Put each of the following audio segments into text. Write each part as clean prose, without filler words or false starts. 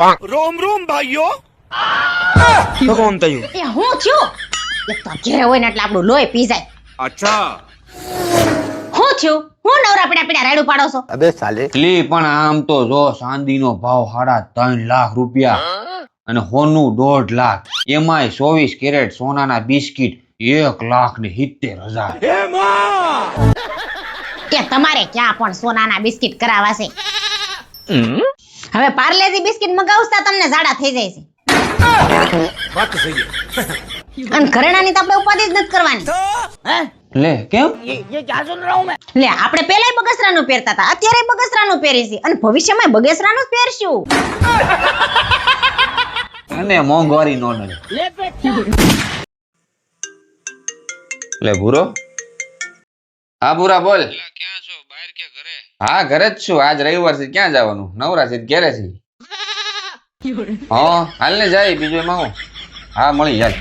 रोम रोम भाइयों તો કોણ થયું? એ હું થયું? એક તો ઘેરે હોય ને એટલે આપણું લોહી પી જાય. अच्छा હું થયું? હું નવરા પીડા પીડા રાયડું પાડો છો? અબે સાલે લી પણ આમ તો જો ચાંદીનો ભાવ 3.5 લાખ રૂપિયા અને સોનું 1.5 લાખ, એમાંય 24 કેરેટ સોનાના બિસ્કિટ 1,70,000. કે તમારે ક્યાં પણ સોનાના બિસ્કિટ કરાવા છે? હવે પાર્લેજી બિસ્કિટ મગાવતા તમને ઝાડા થઈ જાય છે. बात तो सही है અને ઘરેણાની તો આપણે ઉપાધિ જ નથી કરવાની. લે કેમ? લે આપણે પહેલાય બગસરાનું પહેરતા હતા, અત્યારે બગસરાનું પહેરીશું અને ભવિષ્યમાં બગસરાનું જ પહેરશું. અને મોંઘવારી નો નડે. લે ભૂરો. હા ભૂરા બોલ. ક્યાં છો? બહાર કે ઘરે? હા ઘરે જ છું. આજ રવિવાર છે, ક્યાં જવાનું? નવરા છે ઘરે છે. હા હાલ ને જાય, બીજું એમાં હું. હા મળી જાય.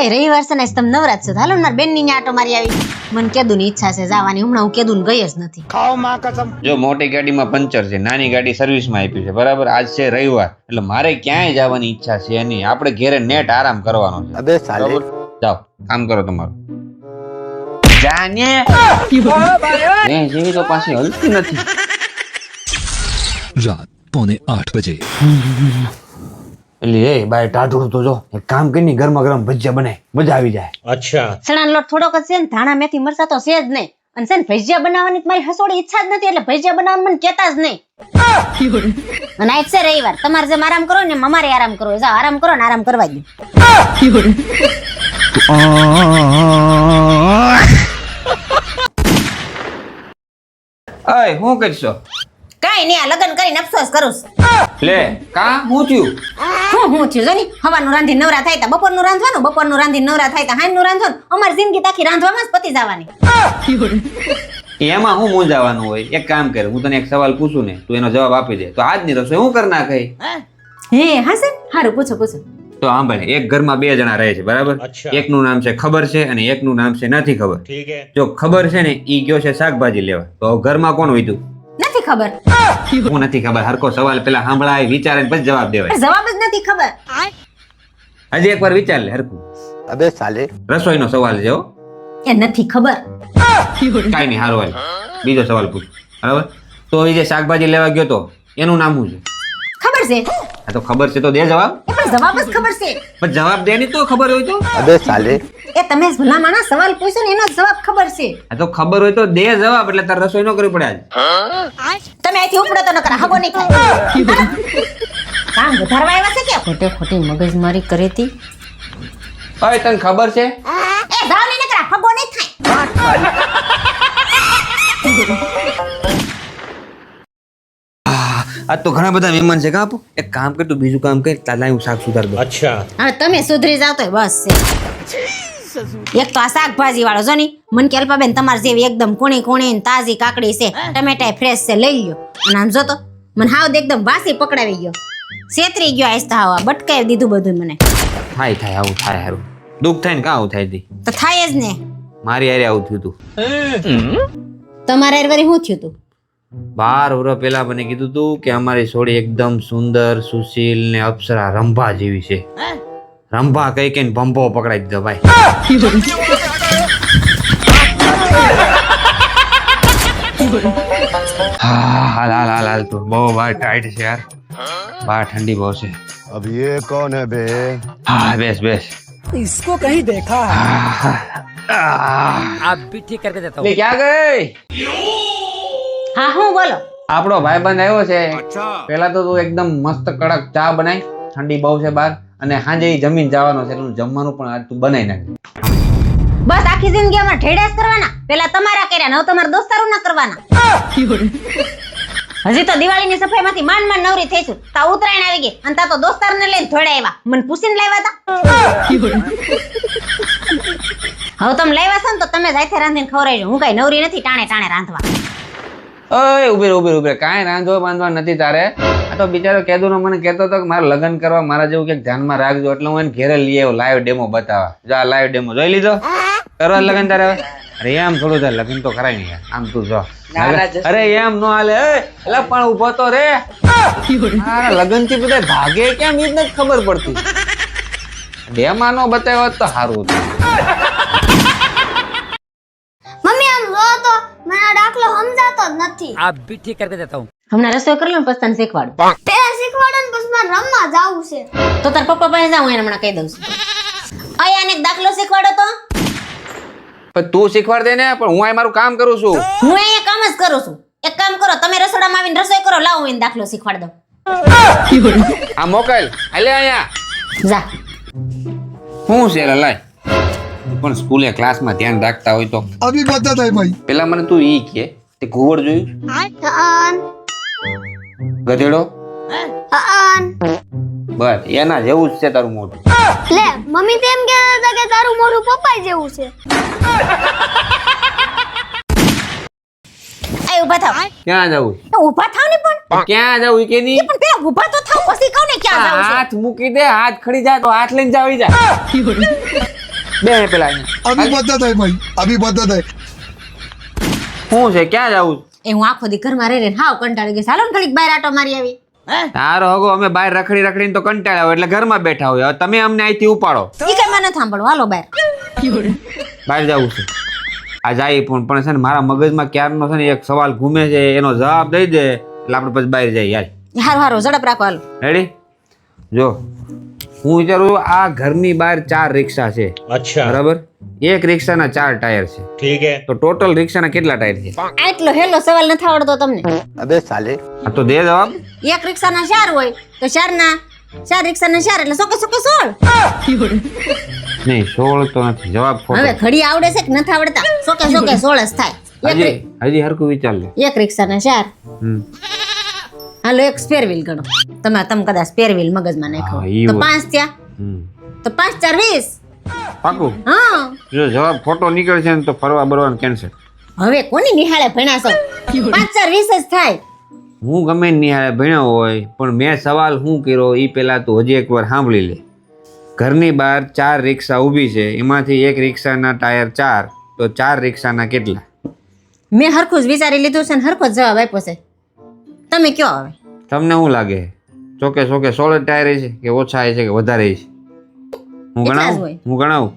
એ રવિવાર છે ને તમે નવરાત છો, હાલો ને મારી બેનની ન્યા આટો મારી આવી. મને કેદુની ઈચ્છા છે જવાની, હમણાં હું કેદુન ગઈ જ નથી. खाओ माँ कसम જો મોટી ગાડીમાં પંચર છે, નાની ગાડી સર્વિસમાં આપી છે, બરાબર. આજ છે રવિવાર એટલે મારે ક્યાંય જવાની ઈચ્છા છે નહીં. આપણે ઘરે નેટ આરામ કરવાનો છે. અબે સાલે બરાબર? જાઓ કામ કરો તમારું. જાને ને જેવી તો પાછી હલતી નથી. रात 7:45 बजे। એટલે એ બાય ટાઢું તો જો એક કામ કરીને ગરમા ગરમ ભજીયા બનાય, મજા આવી જાય. अच्छा ચણાનો લોટ થોડોક જ છે ને, ધાણા મેથી મરચા તો છે જ નહીં. અને છે ને ભજીયા બનાવવાની તો મારી હસોડી ઈચ્છા જ નથી, એટલે ભજીયા બનાવવાનું મને કહેતા જ નહીં. અને આજ છે રવિવાર, તમારે જેમ આરામ કરો ને અમારે આરામ કરવો. જાઓ આરામ કરો ને આરામ કરવા દો. અય હું કરશો? કાઈ નહીં, આ લગ્ન કરીને અફસોસ કરું છું. લે કા હું થયું? હું થયું જો ની, હવાનું રાંધી નવરા થાય તા બપોરનું રાંધવાનું, બપોરનું રાંધી નવરા થાય તા હાંજનું રાંધવાનું. અમારી જિંદગી તાખી રાંધવામાં જ પતી જવાની. એમાં હું મૂંઝાવાનું હોય? એક કામ કર, હું તને એક સવાલ પૂછું ને, તું એનો જવાબ આપી દે તો આજની રસોઈ હું કરી નાખી. હે હા સર, હારું પૂછો પૂછો. તો સાંભળ, એક ઘરમાં 2 જણા રહે છે, બરાબર. અચ્છા. એકનું નામ છે ખબર છે અને એકનું નામ છે નથી ખબર. ठीक है જો ખબર છે ને ઈ ગયો છે શાકભાજી લેવા, તો ઘરમાં કોણ વીતું? નથી ખબર. હું નથી ખબર. હરકો સવાલ પેલા સાંભળાય, વિચારે ને પછી જવાબ દેવાય. જવાબ જ નથી ખબર. હજી એકવાર વિચાર લે હરકું. અબે સાલે રસોઈનો સવાલ છે હો. એ નથી ખબર. કાઈ નહીં, હારો હાલ બીજો સવાલ પૂછ, બરાબર. તો એ જે શાકભાજી લેવા ગયો તો એનું નામ શું છે? ખબર છે આ તો ખબર છે તો દે જવાબ. એ પણ જવાબ જ ખબર છે. પણ જવાબ દે નહીં તો ખબર હોય તો. અબે સાલે એ તમે ભલા માણસ સવાલ પૂછ્યો ને એનો જવાબ ખબર છે. આ તો ખબર હોય તો દે જવાબ, એટલે તાર રસોઈ ન કરવી પડે આજ. તમે અહીંથી ઉપડો તો નકર હગો નહીં થાય. કામ વધારવા આવ્યા છે કે ખોટે ખોટી મગજમારી કરી હતી. ઓય તને ખબર છે? એ જાવ ને નકર હગો નહીં થાય. આ તો ઘણા બધા મહેમાન છે. કાપો એક કામ કર, તું બીજું કામ કર, તાલા હું શાક સુધાર દઉં. अच्छा હવે તમે સુધરી જાવ તો બસ છે. એક તો આ શાકભાજી વાળો જો ની, મન કે અલ્પાબેન તમાર જેવી એકદમ કુણી કુણી ને તાજી કાકડી છે, ટમેટા ફ્રેશ છે, લઈ લ્યો. અને આમ જો તો મને હાવ એકદમ વાસી પકડાવી ગયો, છેતરી ગયો. આસ્તા હાવા બટકાવી દીધું બધું મને. થાય આવું થાય. હારું દુઃખ થાય ને કા આવું થાય તી? તો થાય જ ને. મારી હારે આવું થયું તું. તમારે વરી શું થયું તું? 12 વર્ષ પહેલા મને કીધું તું કે અમારી છોડી એકદમ સુંદર, સુશીલ ને અપ્સરા રંભા જેવી છે. રંભા કઈ કઈ ભંભો પકડાઈ દીધો ભાઈ. હાલ હાલ હાલ હાલ તું બહુ બહાર ટાઈટ છે યાર, બહાર ઠંડી બહુ છે. अब ये कौन है बे હા બેસ બેસ. इसको कहीं देखा है? आप भी ठीक करके देता લે ક્યાં ગઈ? હા હું બોલો. આપણો ભાઈબંધ આવ્યો છે. अच्छा પેલા તો તું એકદમ મસ્ત કડક ચા બનાય, ઠંડી બહુ છે બહાર, અને સાંજે જમીન જવાનો છે, એટલે જમવાનું પણ આજ તું બનાવી નાખ. બસ આખી જિંદગી અમારે ઠેડા જ કરવાના? પેલા તમારા કર્યા ને હવે તમારા દોસ્તારો ના કરવાના. હજી તો દિવાળીની સફાઈમાંથી માંડ માંડ નવરી થઈશું, તા ઉત્તરાયણ આવી ગઈ અને તા તો દોસ્તારને લઈને થોડા આવ્યા, મને પૂછીને લાવ્યા તા. હવે તમે લાવ્યા છો ને તો તમે જાતે રાંધીને ખવડાવજો, હું કઈ નવરી નથી ટાણે ટાણે રાંધવા. ઓય ઉભી કાંઈ રાંધવા બાંધવા નથી તારે. આ તો બિચારો કેદુનો મને કહેતો હતો કે મારે લગ્ન કરવા, મારા જેવું ક્યાંક ધ્યાનમાં રાખજો, એટલે હું એને ઘેરે લઈ આવ્યો લાઈવ ડેમો બતાવવા. જો આ લાઈવ ડેમો જોઈ લીધો? કરવા લગ્ન તારે હવે? અરે એમ થોડું થાય લગ્ન તો કરાય નહીં યાર. આમ તું જો અરે એમ નો હાલે એટલે પણ ઉભો તો રે લગ્ન થી બધા ભાગે કેમ એ જ નથી ખબર પડતી. બે માં નો બતાવ્યો હોત તો સારું હતું. મમ્મી આમ રો તો મને આ દાખલો સમજાતો જ નથી. आप भी ठीक करके देता हूँ. હમણાં રસોઈ કરી લો ને પછી તને શીખવાડું. પેલા શીખવાડો ને પછી મારે રમવા જાવું છે. તો તાર પપ્પા પાસે જાઉં એને હમણાં કહી દઉં છું. અહીંયા એક દાખલો શીખવાડો તો. પણ તું શીખવાડ દે ને પણ હું અહીં મારું કામ કરું છું. હું અહીંયા કામ જ કરું છું. એક કામ કરો તમે રસોડામાં આવીને રસોઈ કરો લાવો હું એને દાખલો શીખવાડ દઉં. આ મોકલ હાલે અહીંયા જા. હું છે લાય તું પણ સ્કૂલે ક્લાસમાં ધ્યાન રાખતા હોય તો अभी बता था भाई. પેલા મને તું ઈ કે તે ઘુવડ જોયું અન ગધેડો અન બસ એના જેવું જ છે તારું મોઢું. લે મમ્મી તેમ કહેતા હતા કે તારું મોઢું પપ્પા જેવું છે. આ ઊભા થાવ. ક્યાં જવું ઊભા થાવ ને પણ ક્યાં જવું ઈ કે ની પણ પેલા ઊભા તો થાવ પછી કહું ને ક્યાં જાવ છે. હાથ મૂકી દે હાથ ખડી જાય તો હાથ લઈને જાવી જા બે પેલા અહીંયા. अभी बता था भाई. अभी बता था. શું છે ક્યાં જવું એ હું આખો દી ઘરમાં રહી રહીને હાવ કંટાળી ગઈ. ચાલો ને ઘડીક બહાર આટો મારી આવી. તારો હગો અમે બહાર રખડી રખડીને તો કંટાળ્યા હોય એટલે ઘરમાં બેઠા હોય. હવે તમે અમને અહીંથી ઉપાડો ઈ કઈ મને સાંભળો હાલો બહાર. બહાર જવું છે આ જાય પણ છે ને મારા મગજમાં ક્યારનો છે ને એક સવાલ ઘૂમે છે એનો જવાબ દઈ દે એટલે આપણે પછી બહાર જઈએ યાર. હારું હારું ઝડપ રાખો હાલો. રેડી જો હું વિચારું છું આ ઘરની બહાર 4 રિક્ષા છે अच्छा બરાબર એક રિક્ષાના 4 ટાયર છે ठीक है તો ટોટલ રિક્ષાના કેટલા ટાયર છે આટલો હેલો સવાલ નથી આવડતો તમને. अबे साले. આ તો દે જવાબ એક રિક્ષાના 4 હોય તો 4 રિક્ષાના 4 એટલે સોકે સોકે 16. નહીં 16 તો નથી જવાબ હવે ખોટો ઘડી આવડે છે કે નથી આવડતા સોકે સોકે 16 જ થાય. હજી હરખું વિચાર લે એક રિક્ષાના 4 હમ હાલો એક સ્પેર વ્હીલ ગણો. તમે કદાચ સ્પેર વ્હીલ મગજમાં નાખો હા, ઈ તો હોય. 5 થયા હમ તો 5 4 20. પાકું હા જો જવાબ ખોટો નીકળશે ને તો ફરવા બરવાનું કેન્સલ. હવે કોની નિહાળે ભણ્યા છો 5 4 20 જ થાય. હું ગમે નિહાળે ભણ્યો હોય પણ મેં સવાલ શું કર્યો એ પેલા તું હજી એકવાર સાંભળી લે. ઘરની બહાર 4 રિક્ષા ઊભી છે એમાંથી એક રિક્ષાના ટાયર 4 તો 4 રિક્ષાના કેટલા મેં હરખું જ વિચારી લીધું છે ને હરખો જ જવાબ આપ્યો છે. તમે કયો હવે તમને શું લાગે ચોકે ચોકે 16 ટાયર છે કે ઓછા છે કે વધારે છે હું એટલા જ ગણાવું હોય. હું ગણાવું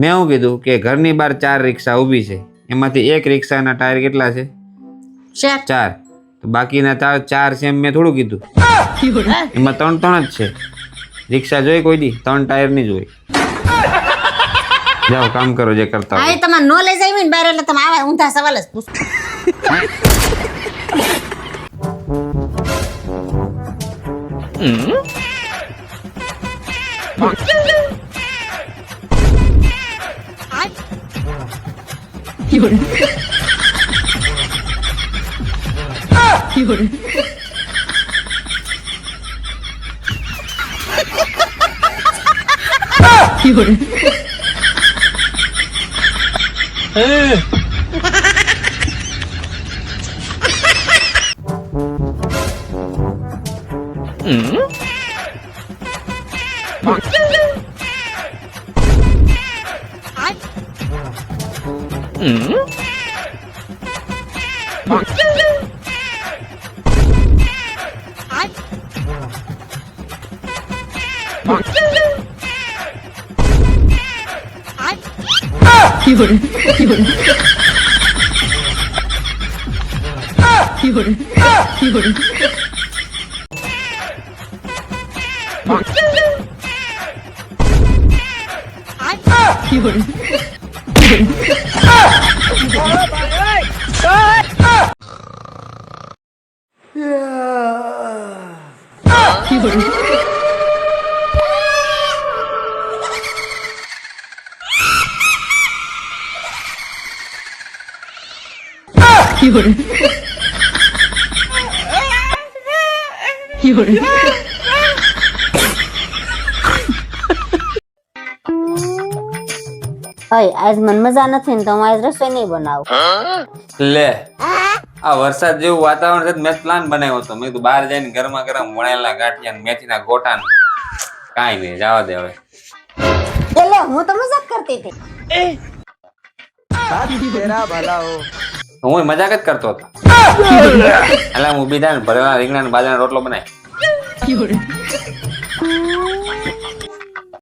મેં શું કીધું કે ઘરની બહાર 4 રિક્ષા ઊભી છે એમાંથી એક રિક્ષાના ટાયર કેટલા છે શેર 4 તો બાકીના 4 છે એમ મેં થોડું કીધું એમાં 3 જ છે રિક્ષા જોઈ કોઈ દી 3 ટાયર ની જોઈ જાઓ કામ કરો જે કરતા આ હોય તમારે નોલેજ આવી ને બહાર એટલે તમે આવા ઊંધા સવાલ જ પૂછો. આજ મને મજા નથી ને તો હું આજ રસોઈ નહીં બનાવું. લે આ વરસાદ જેવું વાતાવરણ છે મેં પ્લાન બનાવ્યો હતો મેં કીધું બહાર જઈને ગરમા ગરમ વણેલા ગાંઠિયા મેથીના ગોટા કાંઈ નહીં જવા દે હવે એટલે હું તો મજાક કરતી હતી. હું મજાક જ કરતો હતો એટલે હું બીજા ભરેલા રીંગણા બાજરાનો રોટલો બનાય